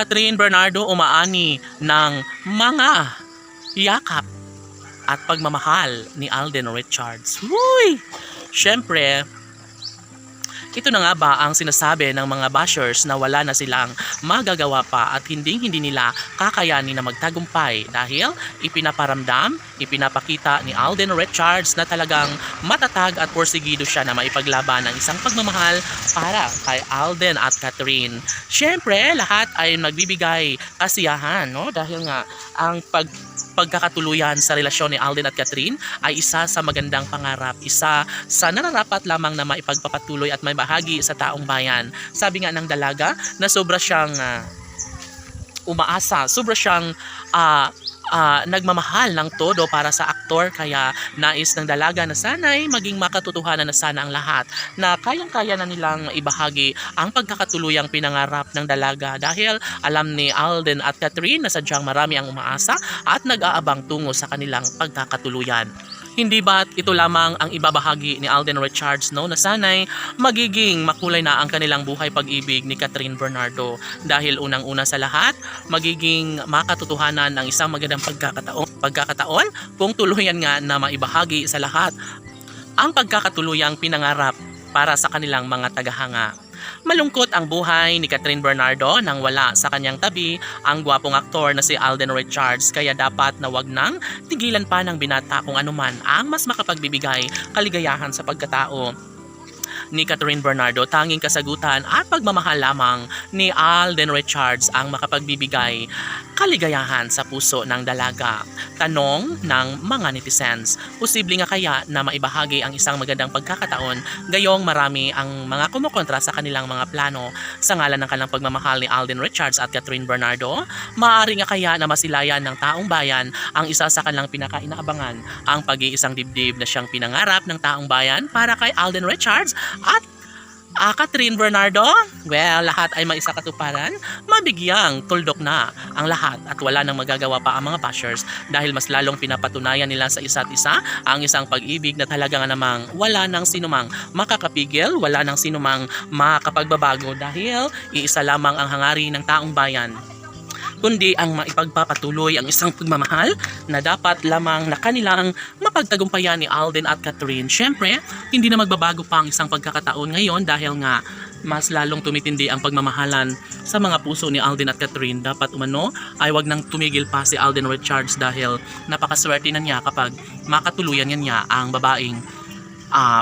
Catherine Bernardo umaani ng mga yakap at pagmamahal ni Alden Richards. Uy! Siyempre, ito na nga ba ang sinasabi ng mga bashers na wala na silang magagawa pa at hindi nila kakayanin na magtagumpay dahil ipinaparamdam, ipinapakita ni Alden Richards na talagang matatag at porsigido siya na maipaglaban ng isang pagmamahal para kay Alden at Catherine. Siyempre, lahat ay nagbibigay kasiyahan, no? Dahil nga ang pagkakatuluyan sa relasyon ni Alden at Catherine ay isa sa magandang pangarap, isa sa nararapat lamang na maipagpapatuloy at may bahagi sa taong bayan. Sabi nga ng dalaga na sobra siyang umaasa, sobra siyang nagmamahal ng todo para sa aktor, kaya nais ng dalaga na sana'y maging makatotohanan na sana ang lahat na kayang-kaya na nilang ibahagi ang pagkakatuluyang pinangarap ng dalaga dahil alam ni Alden at Catherine na sadyang marami ang umaasa at nag-aabang tungo sa kanilang pagkakatuluyan. Hindi ba't ito lamang ang ibabahagi ni Alden Richards, no, na sana'y magiging makulay na ang kanilang buhay pag-ibig ni Catherine Bernardo dahil unang-una sa lahat magiging makatotohanan ng isang magandang pagkakataon kung tuluyan nga na maibahagi sa lahat ang pagkakatuluyang pinangarap para sa kanilang mga tagahanga. Malungkot ang buhay ni Catherine Bernardo nang wala sa kanyang tabi ang gwapong aktor na si Alden Richards, kaya dapat na wag nang tigilan pa ng binata kung anuman ang mas makapagbibigay kaligayahan sa pagkatao ni Catherine Bernardo. Tanging kasagutan at pagmamahal lamang ni Alden Richards ang makapagbibigay kaligayahan sa puso ng dalaga. Tanong ng mga netizens, posible nga kaya na maibahagi ang isang magandang pagkakataon gayong marami ang mga kumukontra sa kanilang mga plano sa ngalan ng kanilang pagmamahal ni Alden Richards at Catherine Bernardo? Maaari nga kaya na masilayan ng taong bayan ang isa sa kanilang pinakainaabangan, ang pag-iisang dibdib na siyang pinangarap ng taong bayan para kay Alden Richards at Catherine Bernardo? Well, lahat ay maisa katuparan, mabigyang tuldok na ang lahat at wala nang magagawa pa ang mga bashers dahil mas lalong pinapatunayan nila sa isa't isa ang isang pag-ibig na talaga nga namang wala nang sinumang makakapigil, wala nang sinumang makakapagbabago dahil iisa lamang ang hangarin ng taong bayan, kundi ang maipagpapatuloy ang isang pagmamahal na dapat lamang na kanilang mapagtagumpayan ni Alden at Catherine. Siyempre, hindi na magbabago pa ang isang pagkakataon ngayon dahil nga mas lalong tumitindi ang pagmamahalan sa mga puso ni Alden at Catherine. Dapat umano ay wag nang tumigil pa si Alden Richards dahil napakaswerte na niya kapag makatuluyan niya ang babaeng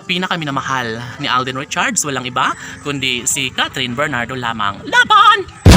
pinakaminamahal ni Alden Richards. Walang iba kundi si Catherine Bernardo lamang. Laban!